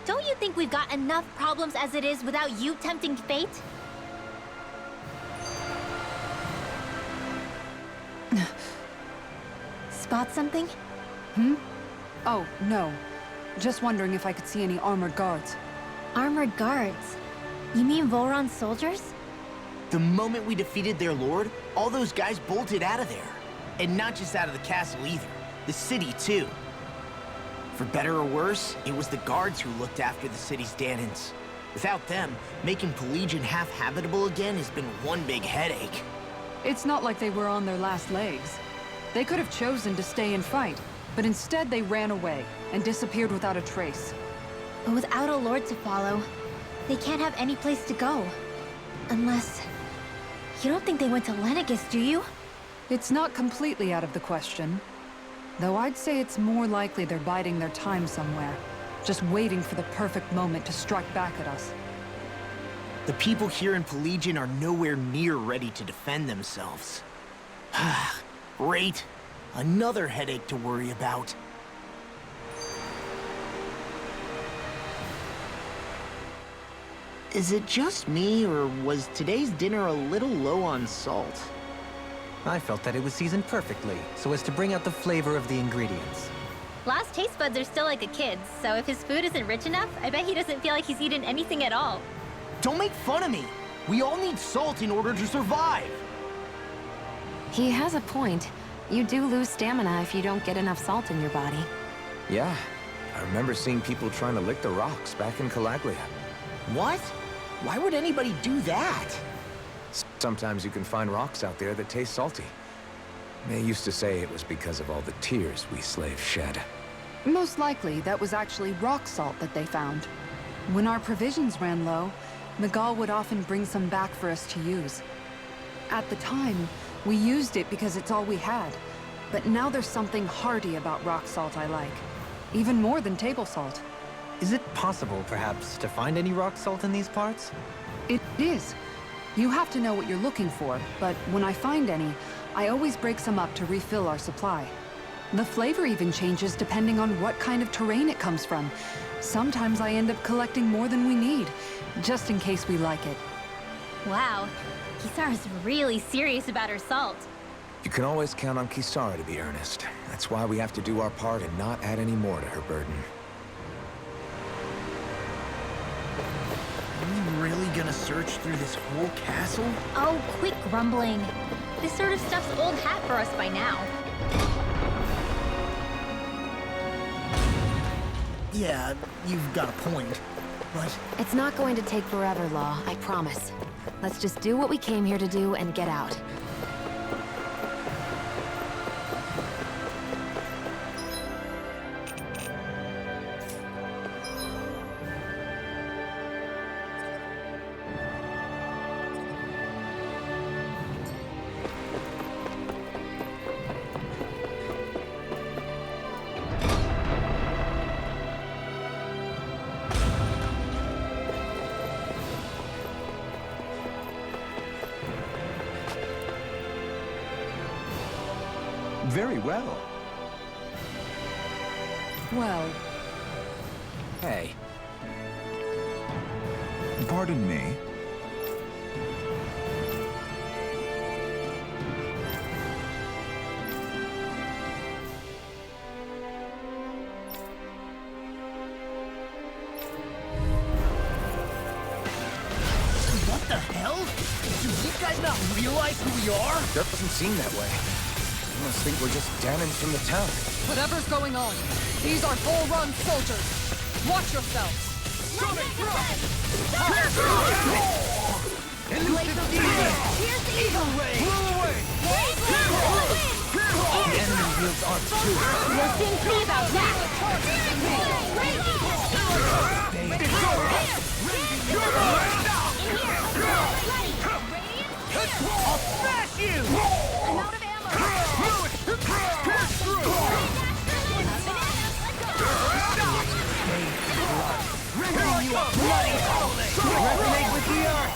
Don't you think we've got enough problems as it is without you tempting fate? Spot something? Oh, no. Just wondering if I could see any armored guards. Armored guards? You mean Volron's soldiers? The moment we defeated their lord, all those guys bolted out of there. And not just out of the castle either. The city, too. For better or worse, it was the guards who looked after the city's Danans. Without them, making Pelegion half-habitable again has been one big headache. It's not like they were on their last legs. They could have chosen to stay and fight, but instead they ran away and disappeared without a trace. But without a lord to follow, they can't have any place to go. Unless... You don't think they went to Lenegis, do you? It's not completely out of the question. Though I'd say it's more likely they're biding their time somewhere, just waiting for the perfect moment to strike back at us. The people here in Pelegion are nowhere near ready to defend themselves. Great. Another headache to worry about. Is it just me, or was today's dinner a little low on salt? I felt that it was seasoned perfectly, so as to bring out the flavor of the ingredients. Last taste buds are still like a kid's, so if his food isn't rich enough, I bet he doesn't feel like he's eaten anything at all. Don't make fun of me! We all need salt in order to survive! He has a point. You do lose stamina if you don't get enough salt in your body. Yeah, I remember seeing people trying to lick the rocks back in Calaglia. What? Why would anybody do that? Sometimes you can find rocks out there that taste salty. They used to say it was because of all the tears we slaves shed. Most likely, that was actually rock salt that they found. When our provisions ran low, Miguel would often bring some back for us to use. At the time, we used it because it's all we had. But now there's something hearty about rock salt I like. Even more than table salt. Is it possible, perhaps, to find any rock salt in these parts? It is. You have to know what you're looking for, but when I find any, I always break some up to refill our supply. The flavor even changes depending on what kind of terrain it comes from. Sometimes I end up collecting more than we need, just in case we like it. Wow, Kisara's really serious about her salt. You can always count on Kisara to be earnest. That's why we have to do our part and not add any more to her burden. Are we really gonna search through this whole castle? Oh, quit grumbling. This sort of stuff's old hat for us by now. Yeah, you've got a point, but... It's not going to take forever, Law, I promise. Let's just do what we came here to do and get out. Very well. Well, Hey. Pardon me? What the hell? Do you guys not realize who we are? Doesn't seem that way. I must think we're just Danans from the town. Whatever's going on, these are full-run soldiers. Watch yourselves. The enemy wields arms too. We'll soon see about that. I'll smash you! I'm out of ammo. Rendering you a bloody howling! Resonate with the earth!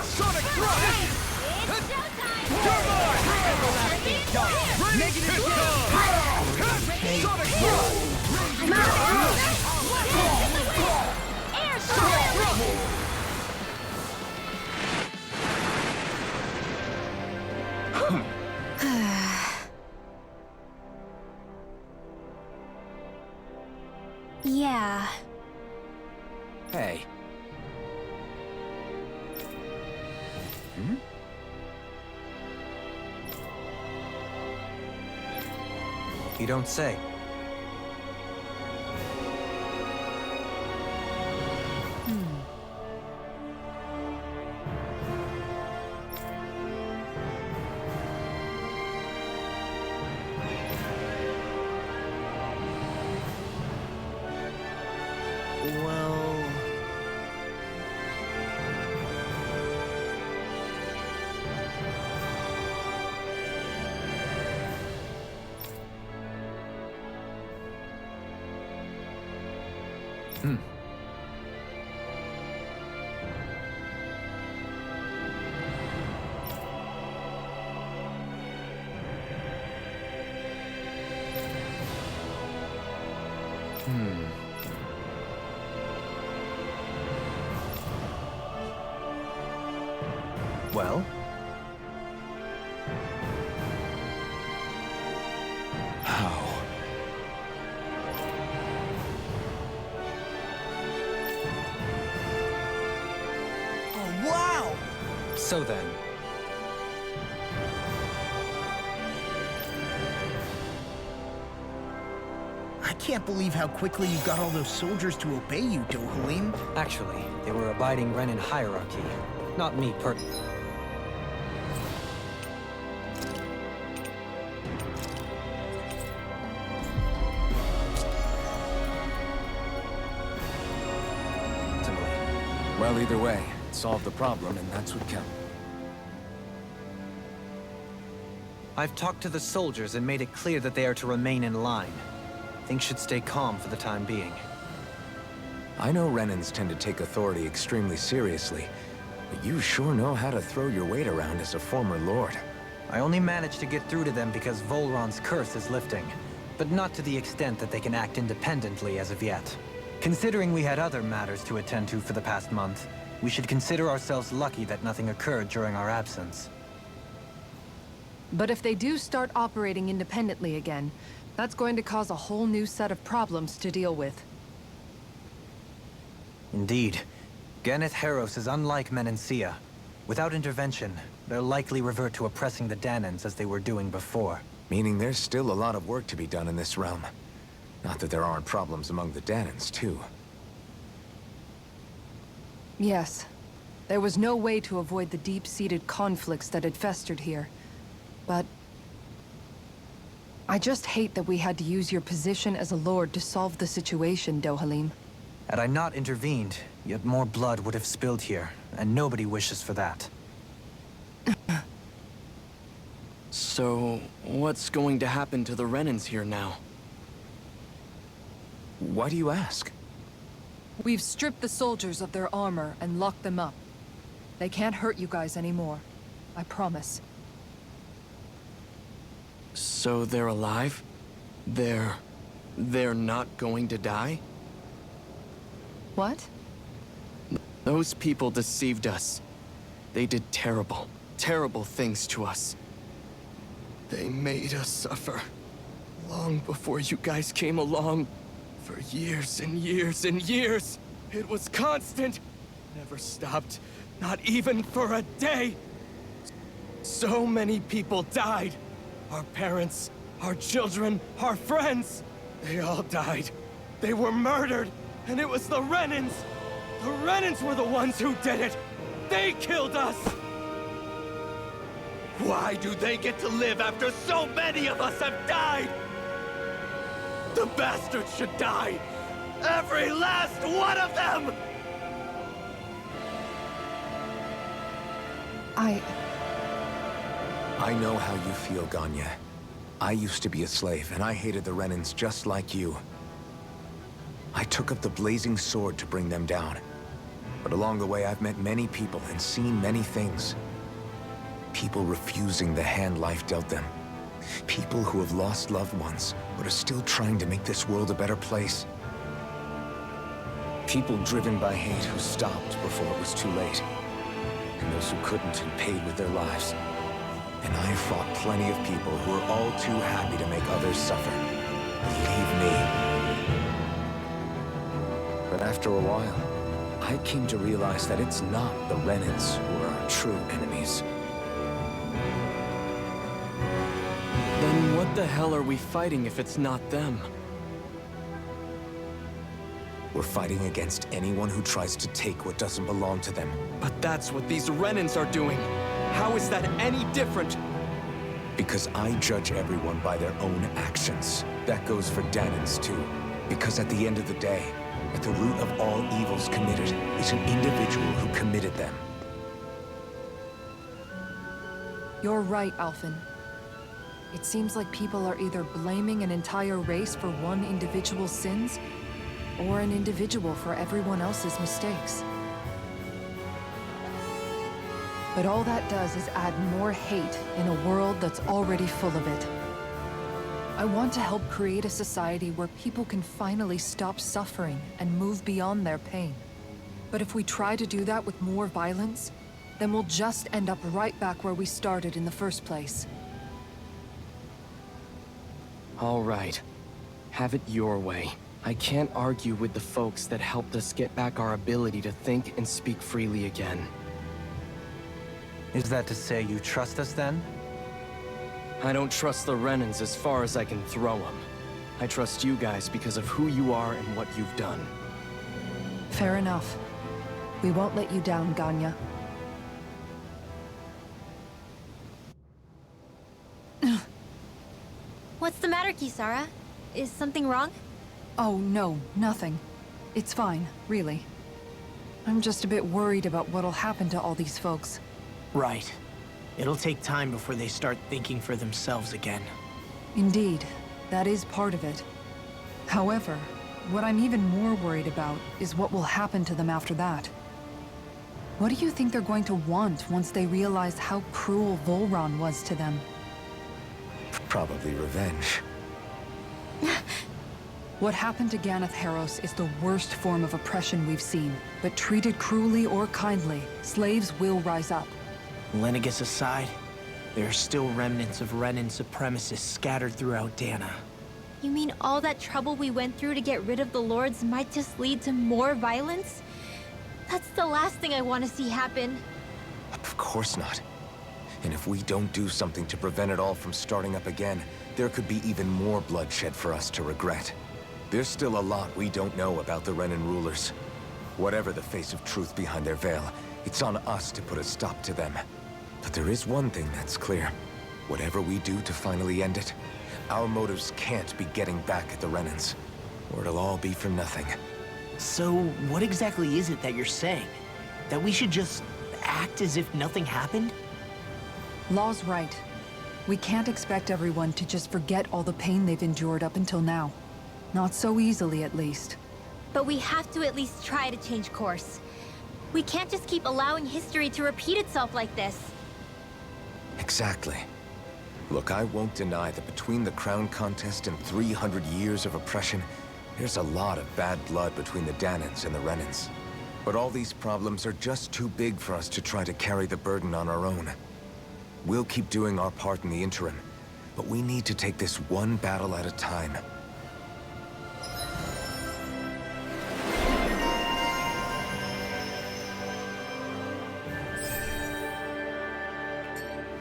Sonic thrust! Everlasting dark! Negative gain! Sonic thrust! I'm out of ammo. Air shot. Yeah. Hey. You don't say. Well... Well? How? Oh, wow! So then, I can't believe how quickly you got all those soldiers to obey you, Dohalim. actually, they were abiding Renan hierarchy, not me Well, either way, it solved the problem, and that's what counts. I've talked to the soldiers and made it clear that they are to remain in line. Things should stay calm for the time being. I know Renans tend to take authority extremely seriously, but you sure know how to throw your weight around as a former lord. I only managed to get through to them because Volron's curse is lifting, but not to the extent that they can act independently as of yet. Considering we had other matters to attend to for the past month, we should consider ourselves lucky that nothing occurred during our absence. But if they do start operating independently again, that's going to cause a whole new set of problems to deal with. Indeed. Geneth Heros is unlike Menancia. Without intervention, they'll likely revert to oppressing the Danans as they were doing before. Meaning there's still a lot of work to be done in this realm. Not that there aren't problems among the Danans, too. Yes. There was no way to avoid the deep-seated conflicts that had festered here. But... I just hate that we had to use your position as a lord to solve the situation, Dohalim. Had I not intervened, yet more blood would have spilled here, and nobody wishes for that. So, what's going to happen to the Renans here now? Why do you ask? We've stripped the soldiers of their armor and locked them up. They can't hurt you guys anymore. I promise. So they're alive? They're not going to die? What? Those people deceived us. They did terrible, terrible things to us. They made us suffer. Long before you guys came along. For years and years and years. It was constant. Never stopped. Not even for a day. So many people died. Our parents, our children, our friends. They all died. They were murdered. And it was the Renans. The Renans were the ones who did it. They killed us. Why do they get to live after so many of us have died? The bastards should die. Every last one of them! I know how you feel, Ganya. I used to be a slave, and I hated the Renans just like you. I took up the blazing sword to bring them down. But along the way, I've met many people and seen many things. People refusing the hand life dealt them. People who have lost loved ones, but are still trying to make this world a better place. People driven by hate who stopped before it was too late. And those who couldn't and paid with their lives. And I fought plenty of people who were all too happy to make others suffer. Believe me. But after a while, I came to realize that it's not the Renans who are our true enemies. Then what the hell are we fighting if it's not them? We're fighting against anyone who tries to take what doesn't belong to them. But that's what these Renans are doing. How is that any different? Because I judge everyone by their own actions. That goes for Danans too. Because at the end of the day, at the root of all evils committed is an individual who committed them. You're right, Alphen. It seems like people are either blaming an entire race for one individual's sins, or an individual for everyone else's mistakes. But all that does is add more hate in a world that's already full of it. I want to help create a society where people can finally stop suffering and move beyond their pain. But if we try to do that with more violence, then we'll just end up right back where we started in the first place. All right. Have it your way. I can't argue with the folks that helped us get back our ability to think and speak freely again. Is that to say you trust us then? I don't trust the Renans as far as I can throw them. I trust you guys because of who you are and what you've done. Fair enough. We won't let you down, Ganya. What's the matter, Kisara? Is something wrong? Oh, no, nothing. It's fine, really. I'm just a bit worried about what'll happen to all these folks. Right. It'll take time before they start thinking for themselves again. Indeed, that is part of it. However, what I'm even more worried about is what will happen to them after that. What do you think they're going to want once they realize how cruel Volron was to them? Probably revenge. What happened to Ganeth Haros is the worst form of oppression we've seen, but treated cruelly or kindly, slaves will rise up. Lenegus aside, there are still remnants of Renan supremacists scattered throughout Dana. You mean all that trouble we went through to get rid of the Lords might just lead to more violence? That's the last thing I want to see happen. Of course not. And if we don't do something to prevent it all from starting up again, there could be even more bloodshed for us to regret. There's still a lot we don't know about the Renan rulers. Whatever the face of truth behind their veil, it's on us to put a stop to them. But there is one thing that's clear. Whatever we do to finally end it, our motives can't be getting back at the Renans, or it'll all be for nothing. So, what exactly is it that you're saying? That we should just act as if nothing happened? Law's right. We can't expect everyone to just forget all the pain they've endured up until now. Not so easily, at least. But we have to at least try to change course. We can't just keep allowing history to repeat itself like this. Exactly. Look, I won't deny that between the crown contest and 300 years of oppression, there's a lot of bad blood between the Danans and the Renans. But all these problems are just too big for us to try to carry the burden on our own. We'll keep doing our part in the interim, but we need to take this one battle at a time.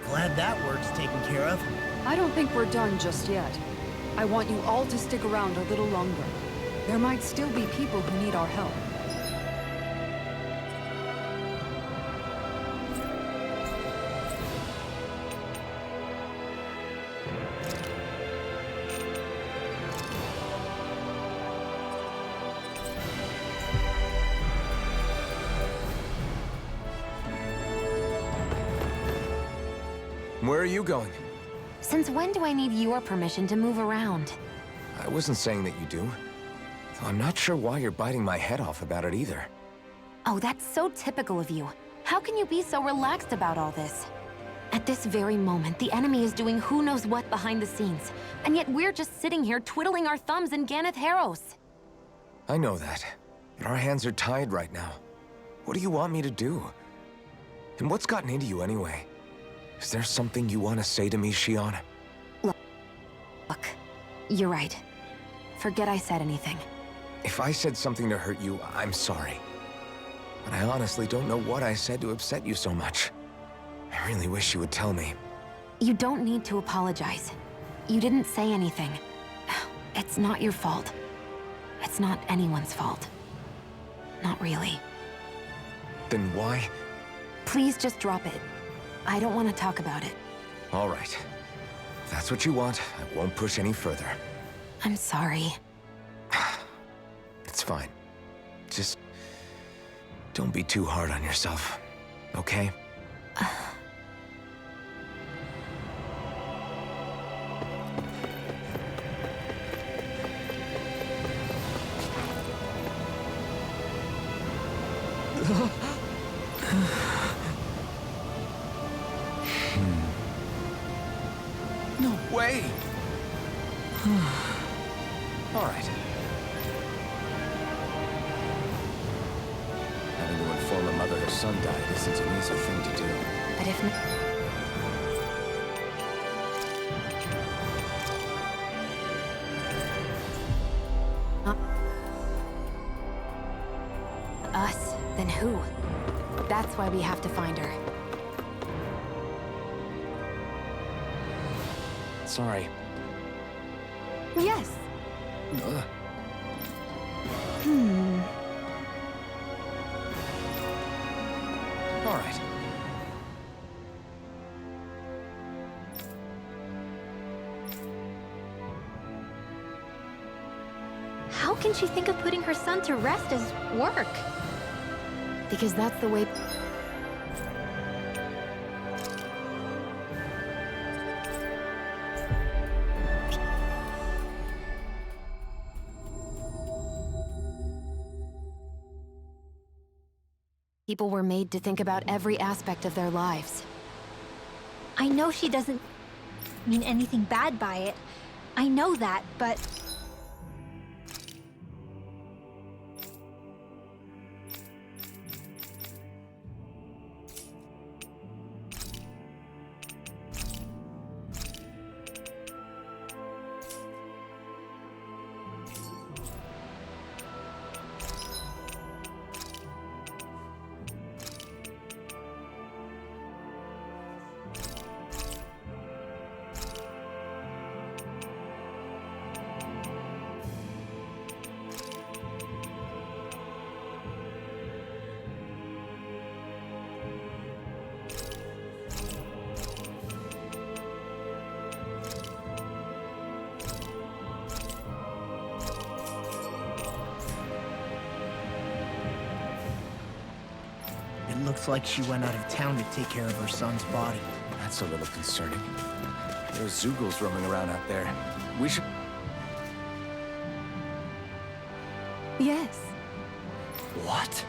Glad that work's taken care of. I don't think we're done just yet. I want you all to stick around a little longer. There might still be people who need our help. Where are you going? Since when do I need your permission to move around? I wasn't saying that you do. Though I'm not sure why you're biting my head off about it either. Oh, that's so typical of you. How can you be so relaxed about all this? At this very moment, the enemy is doing who knows what behind the scenes. And yet we're just sitting here twiddling our thumbs in Ganeth Harros. I know that, but our hands are tied right now. What do you want me to do? And what's gotten into you anyway? Is there something you want to say to me, Shion? Look, you're right. Forget I said anything. If I said something to hurt you, I'm sorry. But I honestly don't know what I said to upset you so much. I really wish you would tell me. You don't need to apologize. You didn't say anything. It's not your fault. It's not anyone's fault. Not really. Then why? Please just drop it. I don't want to talk about it. All right. If that's what you want, I won't push any further. I'm sorry. It's fine. Just don't be too hard on yourself, okay? No way! All right. Having to inform a mother her son died isn't an easy thing to do. But if... us, then who? That's why we have to find her. Sorry. Yes. All right. How can she think of putting her son to rest as work? Because that's the way... people were made to think about every aspect of their lives. I know she doesn't mean anything bad by it. I know that, but... It looks like she went out of town to take care of her son's body. That's a little concerning. There's Zoogles roaming around out there. We should... Yes. What?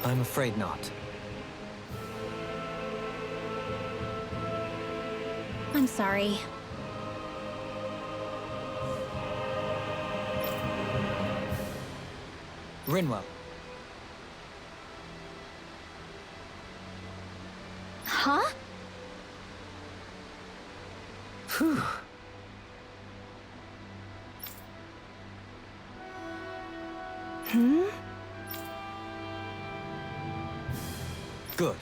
I'm afraid not. I'm sorry. Rinwell. Huh? Phew. Good.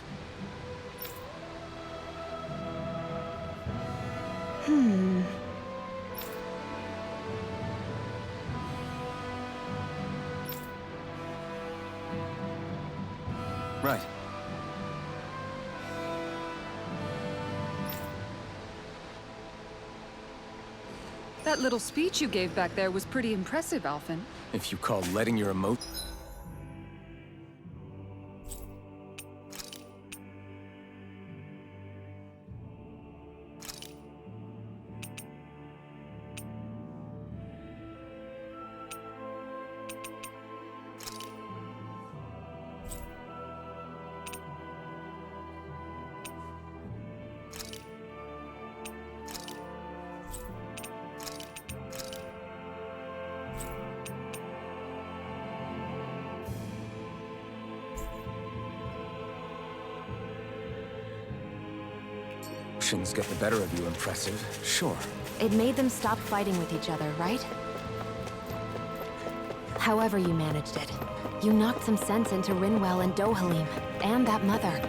Right. That little speech you gave back there was pretty impressive, Alphen. If you call letting your emotions get the better of you impressive, sure. It made them stop fighting with each other, right? However you managed it, you knocked some sense into Rinwell and Dohalim, and that mother.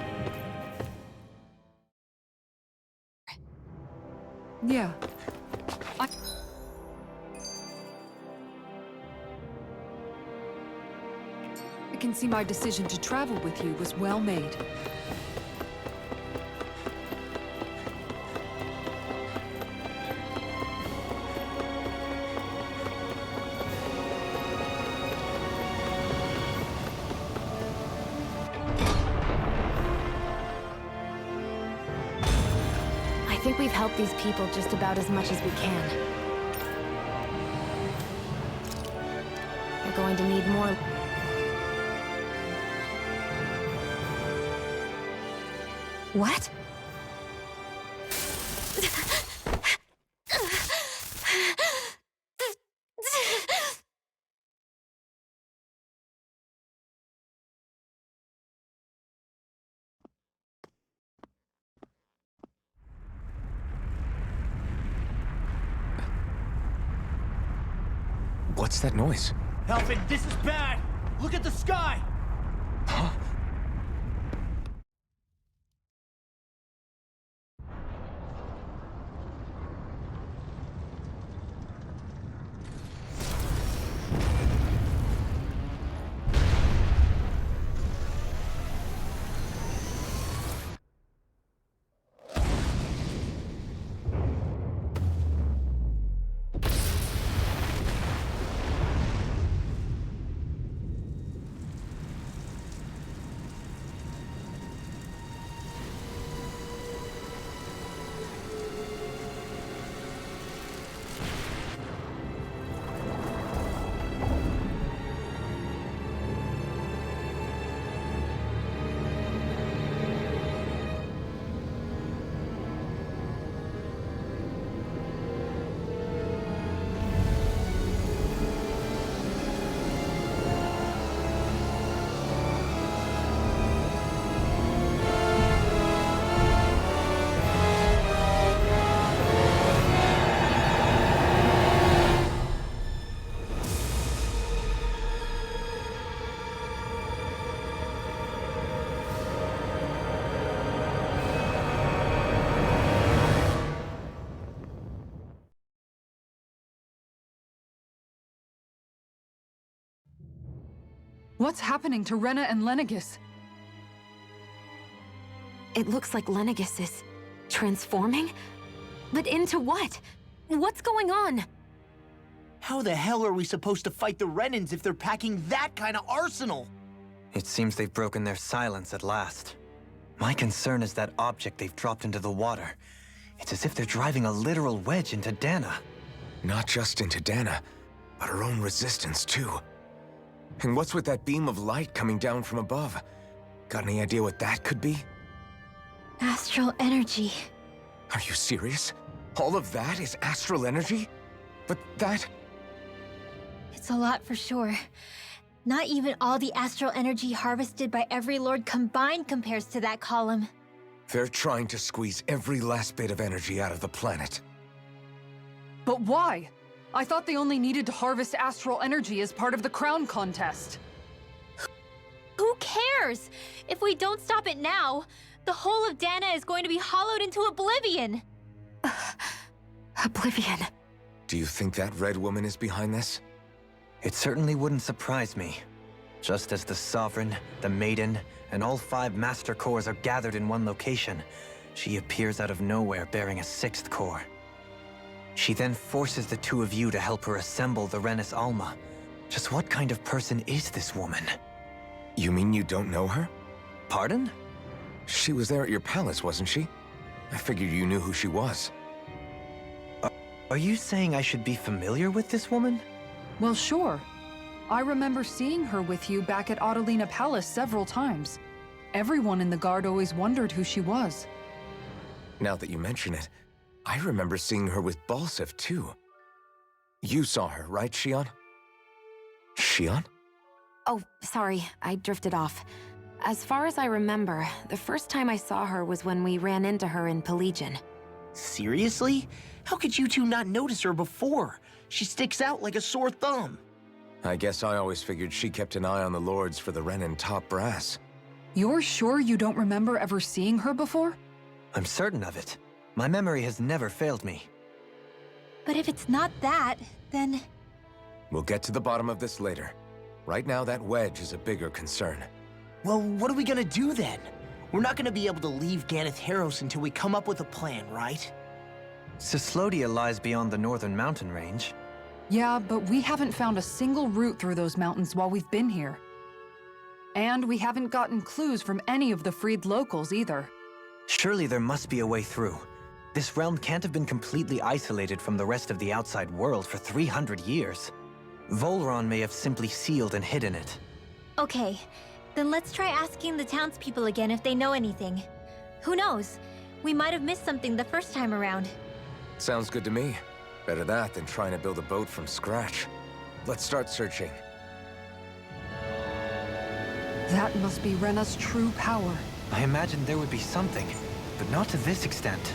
Yeah. I can see my decision to travel with you was well made. I think we've helped these people just about as much as we can. They're going to need more... What? What's that noise? Helpin, this is bad! Look at the sky! Huh? What's happening to Rena and Lenegis? It looks like Lenegis is transforming? But into what? What's going on? How the hell are we supposed to fight the Renans if they're packing that kind of arsenal? It seems they've broken their silence at last. My concern is that object they've dropped into the water. It's as if they're driving a literal wedge into Dana. Not just into Dana, but her own resistance too. And what's with that beam of light coming down from above? Got any idea what that could be? Astral energy. Are you serious? All of that is astral energy? But that... It's a lot for sure. Not even all the astral energy harvested by every lord combined compares to that column. They're trying to squeeze every last bit of energy out of the planet. But why? I thought they only needed to harvest astral energy as part of the crown contest. Who cares? If we don't stop it now, the whole of Dana is going to be hollowed into oblivion. Oblivion. Do you think that red woman is behind this? It certainly wouldn't surprise me. Just as the Sovereign, the Maiden, and all 5 Master Cores are gathered in one location, she appears out of nowhere bearing a 6th core. She then forces the 2 of you to help her assemble the Renis Alma. Just what kind of person is this woman? You mean you don't know her? Pardon? She was there at your palace, wasn't she? I figured you knew who she was. Are you saying I should be familiar with this woman? Well, sure. I remember seeing her with you back at Adelina Palace several times. Everyone in the guard always wondered who she was. Now that you mention it, I remember seeing her with Balsif, too. You saw her, right, Shion? Shion? Oh, sorry, I drifted off. As far as I remember, the first time I saw her was when we ran into her in Pelagian. Seriously? How could you 2 not notice her before? She sticks out like a sore thumb. I guess I always figured she kept an eye on the lords for the Renin top brass. You're sure you don't remember ever seeing her before? I'm certain of it. My memory has never failed me. But if it's not that, then... We'll get to the bottom of this later. Right now, that wedge is a bigger concern. Well, what are we gonna do then? We're not gonna be able to leave Ganath Haros until we come up with a plan, right? Cyslodia lies beyond the northern mountain range. Yeah, but we haven't found a single route through those mountains while we've been here. And we haven't gotten clues from any of the freed locals either. Surely there must be a way through. This realm can't have been completely isolated from the rest of the outside world for 300 years. Volron may have simply sealed and hidden it. Okay, then let's try asking the townspeople again if they know anything. Who knows? We might have missed something the first time around. Sounds good to me. Better that than trying to build a boat from scratch. Let's start searching. That must be Rena's true power. I imagined there would be something, but not to this extent.